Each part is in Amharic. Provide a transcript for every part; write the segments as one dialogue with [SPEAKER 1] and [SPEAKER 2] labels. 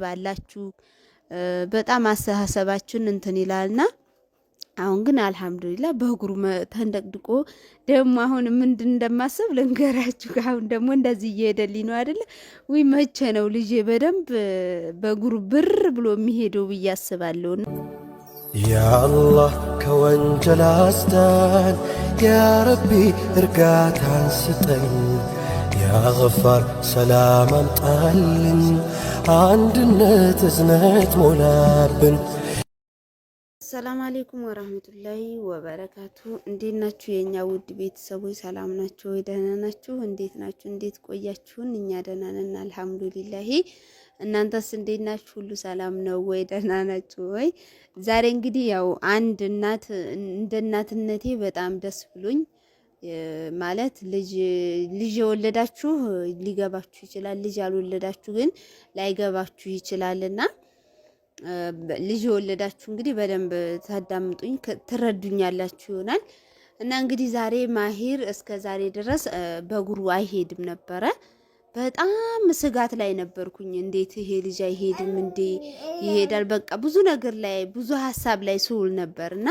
[SPEAKER 1] ባላችሁ በጣም አስተሳሰባችን እንትን ይላልና አሁን ግን አልሐምዱሊላህ በእግሩ ተንደቅድቆ ደግሞ አሁን ምንድን እንደማስብ ልንገራችሁ። አሁን ደግሞ እንደዚህ እየሄደልኝ ነው አይደለ? ወይ መቼ ነው ልጄ በደንብ በእግሩ ብር ብሎ የሚሄደው ብዬ አስባለሁ።
[SPEAKER 2] ያ አላህ ከወንጀል አስዳን፣ ያ ረቢ እርጋታን ስጠኝ፣ ያ ገፋር ሰላም አምጣልን፣ አንድነት እዝነት ሞላብን።
[SPEAKER 1] ሰላም አለይኩም ወራህመቱላሂ ወበረካቱ። እንዴት ናችሁ የኛ ውድ ቤተሰቦች? ሰላም ናችሁ ወይ? ደህና ናችሁ? እንዴት ናችሁ? እንዴት ቆያችሁን? እኛ ደህና ነን አልሐምዱሊላሂ። እናንተስ እንዴት ናችሁ? ሁሉ ሰላም ነው ወይ? ደህና ናችሁ ወይ? ዛሬ እንግዲህ ያው አንድ እናት እንደ እናትነቴ በጣም ደስ ብሎኝ ማለት ልጅ የወለዳችሁ ሊገባችሁ ይችላል፣ ልጅ ያልወለዳችሁ ግን ላይገባችሁ ይችላልና ልጅ የወለዳችሁ እንግዲህ በደንብ ታዳምጡኝ ትረዱኛላችሁ ይሆናል። እና እንግዲህ ዛሬ ማሂር እስከ ዛሬ ድረስ በእግሩ አይሄድም ነበረ። በጣም ስጋት ላይ ነበርኩኝ። እንዴት ይሄ ልጅ አይሄድም እንዴ? ይሄዳል። በቃ ብዙ ነገር ላይ ብዙ ሀሳብ ላይ ስውል ነበርና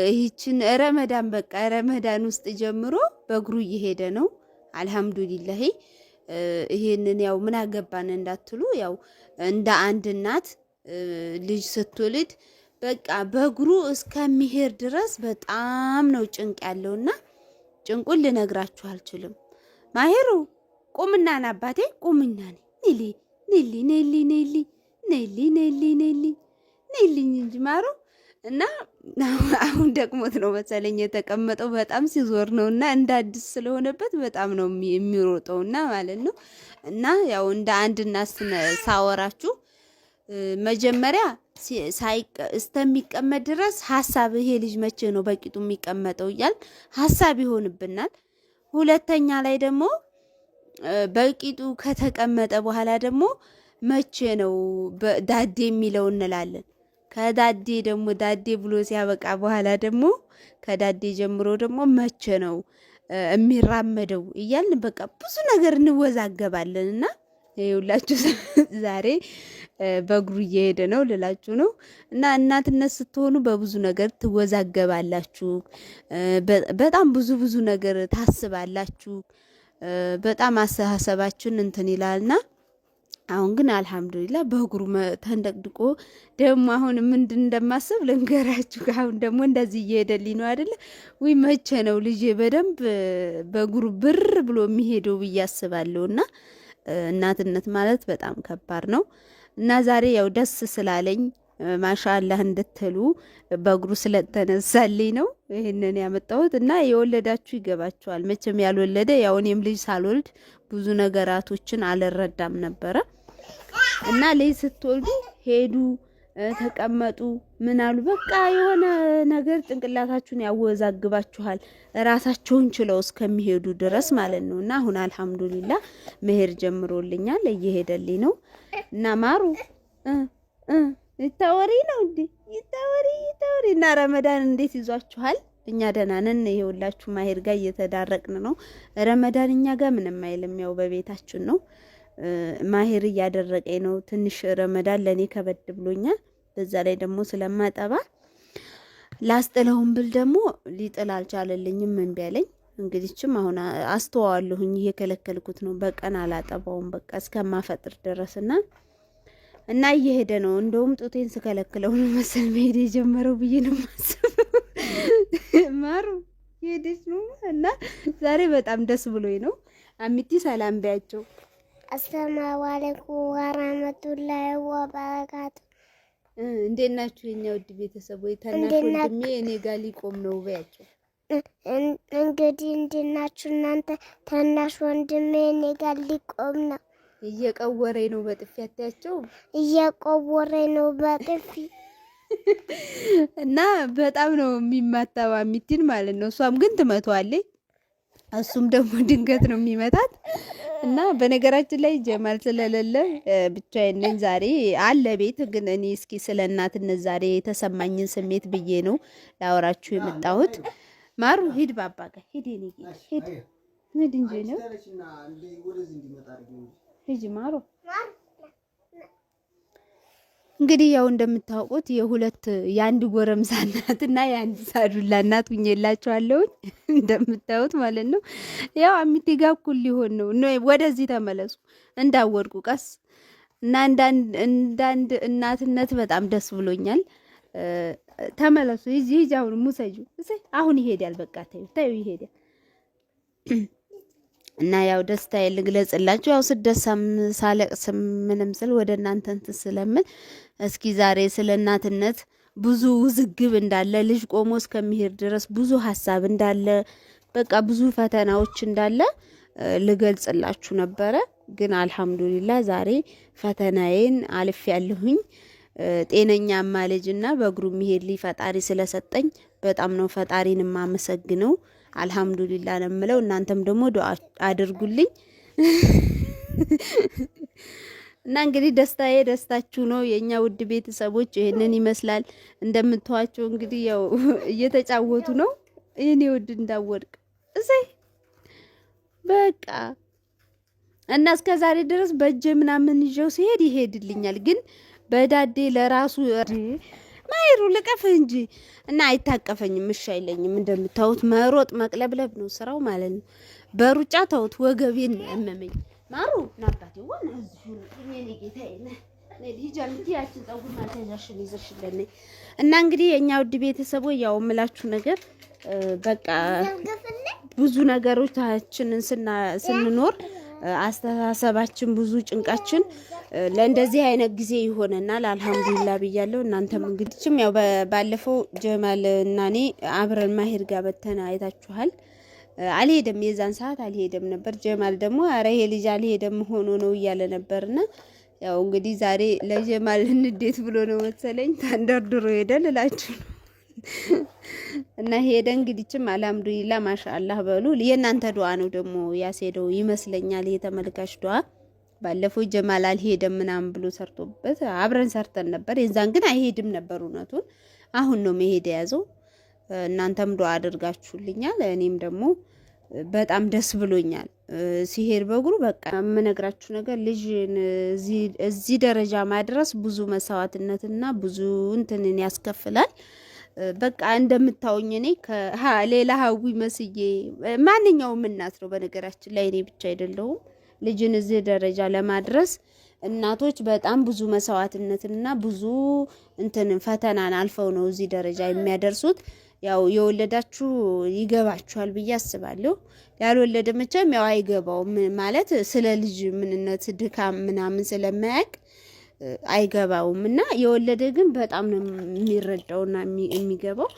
[SPEAKER 1] ይህችን ረመዳን በቃ ረመዳን ውስጥ ጀምሮ በእግሩ እየሄደ ነው አልሐምዱሊላሂ። ይሄንን ያው ምን አገባን እንዳትሉ ያው እንደ አንድ እናት ልጅ ስትወልድ በቃ በእግሩ እስከሚሄድ ድረስ በጣም ነው ጭንቅ ያለውና ጭንቁን ልነግራችሁ አልችልም። ማሂሩ ቁምና ና አባቴ ቁምና ኔሊ ኔሊ ኔሊ ኔሊ ኔሊ ኔሊ ኔሊ ኔሊ እንጂ ማሩ እና አሁን ደክሞት ነው መሰለኝ የተቀመጠው። በጣም ሲዞር ነውና እንደ አዲስ ስለሆነበት በጣም ነው የሚሮጠውና ማለት ነው። እና ያው እንደ አንድ እናት ሳወራችሁ መጀመሪያ እስከሚቀመጥ ድረስ ሀሳብ ይሄ ልጅ መቼ ነው በቂጡ የሚቀመጠው እያል ሀሳብ ይሆንብናል። ሁለተኛ ላይ ደግሞ በቂጡ ከተቀመጠ በኋላ ደግሞ መቼ ነው ዳዴ የሚለው እንላለን። ከዳዴ ደግሞ ዳዴ ብሎ ሲያበቃ በኋላ ደግሞ ከዳዴ ጀምሮ ደግሞ መቼ ነው የሚራመደው እያልን በቃ ብዙ ነገር እንወዛገባለን። እና ይኸውላችሁ ዛሬ በእግሩ እየሄደ ነው ልላችሁ ነው። እና እናትነት ስትሆኑ በብዙ ነገር ትወዛገባላችሁ። በጣም ብዙ ነገር ታስባላችሁ። በጣም አስተሳሰባችን እንትን ይላልና አሁን ግን አልሐምዱሊላህ በእግሩ ተንደቅድቆ ደግሞ አሁን ምንድን እንደማስብ ልንገራችሁ። አሁን ደግሞ እንደዚህ እየሄደልኝ ነው አይደለ? ወይ መቼ ነው ልጄ በደንብ በእግሩ ብር ብሎ የሚሄደው ብዬ አስባለሁና እናትነት ማለት በጣም ከባድ ነው። እና ዛሬ ያው ደስ ስላለኝ ማሻአላህ እንድትሉ በእግሩ ስለተነሳልኝ ነው ይሄንን ያመጣሁት። እና የወለዳችሁ ይገባችኋል መቼም። ያልወለደ ያው እኔም ልጅ ሳልወልድ ብዙ ነገራቶችን አልረዳም ነበረ። እና ልጅ ስትወልዱ ሄዱ ተቀመጡ ምን አሉ በቃ የሆነ ነገር ጭንቅላታችሁን ያወዛግባችኋል ራሳቸውን ችለው እስከሚሄዱ ድረስ ማለት ነው። እና አሁን አልሐምዱሊላህ መሄድ ጀምሮልኛል፣ እየሄደልኝ ነው። እና ማሩ ይታወሪ ነው እንዴ? ይታወሪ እና ረመዳን እንዴት ይዟችኋል? እኛ ደህና ነን። ይኸውላችሁ ማሂር ጋር እየተዳረቅን ነው። ረመዳን እኛ ጋር ምንም አይልም፣ ያው በቤታችን ነው። ማሂር እያደረቀኝ ነው ትንሽ። ረመዳን ለኔ ከበድ ብሎኛል። በዛ ላይ ደግሞ ስለማጠባ ላስጥለውም ብል ደግሞ ሊጥል አልቻለልኝም፣ እምቢ አለኝ። እንግዲህችም አሁን አስተዋዋለሁኝ እየከለከልኩት ነው። በቀን አላጠባውም በቃ እስከማፈጥር ድረስና እና እየሄደ ነው። እንደውም ጡቴን ስከለክለው ነው መሰል መሄድ የጀመረው ብዬ ነው የማስበው። ማሩ ሄደች ነው። እና ዛሬ በጣም ደስ ብሎኝ ነው። አሚቲ ሰላም ቢያቸው።
[SPEAKER 3] አሰላሙ አለይኩም ወራህመቱላሂ ወበረካቱ።
[SPEAKER 1] እንዴት ናችሁ የኛ ውድ ቤተሰቦች? ታናሽ ወንድሜ እኔ ጋር ሊቆም ነው ቢያቸው።
[SPEAKER 3] እንግዲህ እንዴት ናችሁ እናንተ? ታናሽ ወንድሜ እኔ ጋር ሊቆም ነው።
[SPEAKER 1] እየቀወረኝ ነው በጥፊ አታያቸው?
[SPEAKER 3] እየቀወረኝ ነው በጥፊ።
[SPEAKER 1] እና በጣም ነው የሚማታው አሚቲን ማለት ነው። እሷም ግን ትመቷለች፣ እሱም ደግሞ ድንገት ነው የሚመታት። እና በነገራችን ላይ ጀማል ስለሌለ ብቻዬን ነኝ ዛሬ። አለ ቤት ግን እኔ እስኪ ስለ እናትነት ዛሬ የተሰማኝን ስሜት ብዬ ነው ላወራችሁ የመጣሁት። ማሩ ሂድ ባባ ጋር ሂድ፣ እኔ ሂድ ሂድ እንጂ ነው ሂጂ ማሩ እንግዲህ ያው እንደምታውቁት የአንድ ጎረምሳ እናትና የአንድ ሳዱላ እናት ሁኜላችኋለሁ። እንደምታዩት ማለት ነው። ያው አሚቴ ጋር እኩል ሊሆን ነው። ወደዚህ ተመለሱ እንዳወድቁ ቀስ እና እንዳንድ እናትነት በጣም ደስ ብሎኛል። ተመለሱ። ሂጂ አሁን ሙሰጁ አሁን ይሄዳል። በቃ ታዩ ይሄዳል። እና ያው ደስታዬን ልግለጽላችሁ። ያው ስደሳም ሳለቅስ ምንም ስል ወደ እናንተ እንትን ስለምን እስኪ ዛሬ ስለ እናትነት ብዙ ውዝግብ እንዳለ ልጅ ቆሞ እስከሚሄድ ድረስ ብዙ ሀሳብ እንዳለ በቃ ብዙ ፈተናዎች እንዳለ ልገልጽላችሁ ነበረ። ግን አልሐምዱሊላህ ዛሬ ፈተናዬን አልፍ ያለሁኝ ጤነኛማ ልጅና በእግሩ የሚሄድ ልጅ ፈጣሪ ስለሰጠኝ በጣም ነው ፈጣሪን የማመሰግነው። አልሐምዱሊላህ ነው የምለው። እናንተም ደግሞ ዱአ አድርጉልኝ እና እንግዲህ ደስታዬ ደስታችሁ ነው የኛ ውድ ቤተሰቦች። ይሄንን ይመስላል። እንደምትዋቸው እንግዲህ ያው እየተጫወቱ ነው። የኔ ውድ እንዳወድቅ በቃ እና እስከ ዛሬ ድረስ በእጄ ምናምን ይዤው ሲሄድ ይሄድልኛል። ግን በዳዴ ለራሱ ማይሩ ልቀፍህ እንጂ እና አይታቀፈኝም፣ እሺ አይለኝም። እንደምታዩት መሮጥ መቅለብለብ ነው ስራው ማለት ነው። በሩጫ ተውት ወገቤን ያመመኝ ማሩ ናባቴ ወና እዚህ እኔ ጌታዬ ልጅአንቲያችን ጸጉር ማተዛሽን ይዘሽልኝ እና እንግዲህ የኛ ውድ ቤተሰቦች ያው ምላችሁ ነገር በቃ ብዙ ነገሮቻችንን ስንኖር አስተሳሰባችን ብዙ ጭንቃችን ለእንደዚህ አይነት ጊዜ ይሆነናል። አልሐምዱሊላህ ብያለሁ። እናንተም እንግዲህም ያው ባለፈው ጀማል እና እኔ አብረን ማሄድ ጋር በተና አይታችኋል። አልሄደም፣ የዛን ሰዓት አልሄደም ነበር። ጀማል ደግሞ አረ ይሄ ልጅ አልሄደም ሆኖ ነው እያለ ነበርና ያው እንግዲህ ዛሬ ለጀማል እንዴት ብሎ ነው መሰለኝ ተንደርድሮ ሄደ ልላችሁ ነው። እና ሄደ እንግዲህም አልሐምዱሊላህ ማሻአላህ በሉ። የእናንተ ዱአ ነው ደግሞ ያስሄደው ይመስለኛል። የተመልካች ዱአ ባለፈው ጀማል አልሄደም ምናምን ብሎ ሰርቶበት አብረን ሰርተን ነበር። የዛን ግን አይሄድም ነበር እውነቱን። አሁን ነው መሄድ የያዘው። እናንተም ዱአ አድርጋችሁልኛል። እኔም ደግሞ በጣም ደስ ብሎኛል ሲሄድ በእግሩ። በቃ የምነግራችሁ ነገር ልጅ እዚህ ደረጃ ማድረስ ብዙ መስዋዕትነትና ብዙ እንትንን ያስከፍላል። በቃ እንደምታውኝ እኔ ሌላ ሀዊ መስዬ ማንኛውም እናት ነው በነገራችን ላይ እኔ ብቻ አይደለሁም። ልጅን እዚህ ደረጃ ለማድረስ እናቶች በጣም ብዙ መስዋዕትነትና ብዙ እንትን ፈተናን አልፈው ነው እዚህ ደረጃ የሚያደርሱት። ያው የወለዳችሁ ይገባችኋል ብዬ አስባለሁ። ያልወለደ መቼም ያው አይገባውም ማለት ስለ ልጅ ምንነት ድካም ምናምን ስለማያውቅ አይገባውም። እና የወለደ ግን በጣም ነው የሚረዳውና የሚገባው።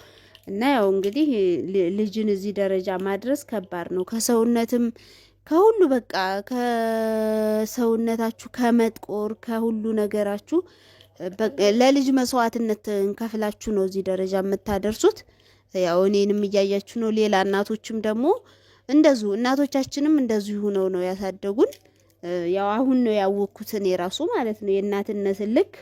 [SPEAKER 1] እና ያው እንግዲህ ልጅን እዚህ ደረጃ ማድረስ ከባድ ነው። ከሰውነትም ከሁሉ በቃ ከሰውነታችሁ ከመጥቆር ከሁሉ ነገራችሁ ለልጅ መስዋዕትነት እንከፍላችሁ ነው እዚህ ደረጃ የምታደርሱት። ያው እኔንም እያያችሁ ነው። ሌላ እናቶችም ደግሞ እንደዚሁ እናቶቻችንም እንደዚሁ ሆነው ነው ያሳደጉን። ያው አሁን ነው ያወቅኩት እኔ ራሱ ማለት ነው የእናትነት ልክ።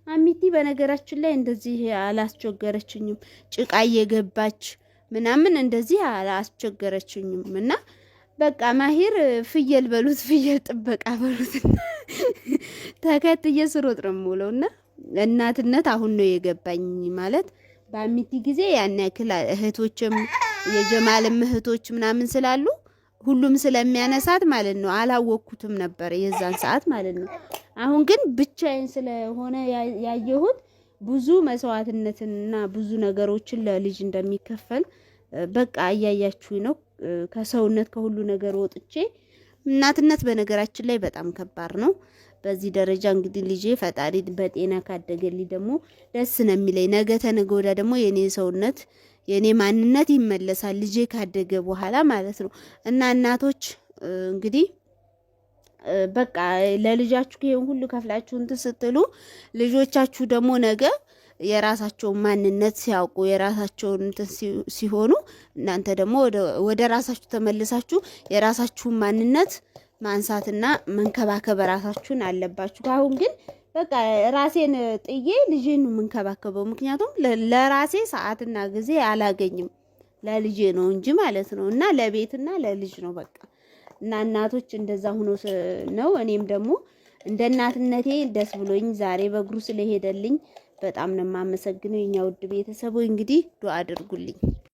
[SPEAKER 1] አሚቲ በነገራችን ላይ እንደዚህ አላስቸገረችኝም። ጭቃ እየገባች ምናምን እንደዚህ አላስቸገረችኝም። እና በቃ ማሂር ፍየል በሉት ፍየል ጥበቃ በሉትና ተከትዬ ስሮጥ ነው የምውለው። እና እናትነት አሁን ነው የገባኝ ማለት በአሚቲ ጊዜ ያን ያክል እህቶችም የጀማልም እህቶች ምናምን ስላሉ ሁሉም ስለሚያነሳት ማለት ነው አላወቅኩትም ነበር የዛን ሰዓት ማለት ነው። አሁን ግን ብቻዬን ስለሆነ ያየሁት ብዙ መስዋዕትነትና ብዙ ነገሮችን ለልጅ እንደሚከፈል በቃ እያያችሁኝ ነው። ከሰውነት ከሁሉ ነገር ወጥቼ እናትነት በነገራችን ላይ በጣም ከባድ ነው። በዚህ ደረጃ እንግዲህ ልጄ ፈጣሪ በጤና ካደገልኝ ደግሞ ደስ ነው የሚለኝ። ነገ ተነገ ወዲያ ደግሞ የኔ ሰውነት የኔ ማንነት ይመለሳል ልጄ ካደገ በኋላ ማለት ነው። እና እናቶች እንግዲህ በቃ ለልጃችሁ ይሄን ሁሉ ከፍላችሁ እንትን ስትሉ ልጆቻችሁ ደግሞ ነገ የራሳቸውን ማንነት ሲያውቁ የራሳቸውን እንትን ሲሆኑ እናንተ ደግሞ ወደ ራሳችሁ ተመልሳችሁ የራሳችሁን ማንነት ማንሳትና መንከባከብ ራሳችሁን አለባችሁ። አሁን ግን በቃ ራሴን ጥዬ ልጄን ነው የምንከባከበው። ምክንያቱም ለራሴ ሰዓትና ጊዜ አላገኝም ለልጄ ነው እንጂ ማለት ነው። እና ለቤትና ለልጅ ነው በቃ። እና እናቶች እንደዛ ሆኖ ነው። እኔም ደግሞ እንደ እናትነቴ ደስ ብሎኝ ዛሬ በእግሩ ስለሄደልኝ በጣም ነው የማመሰግነው። የኛ ውድ ቤተሰቦች እንግዲህ ዱአ አድርጉልኝ።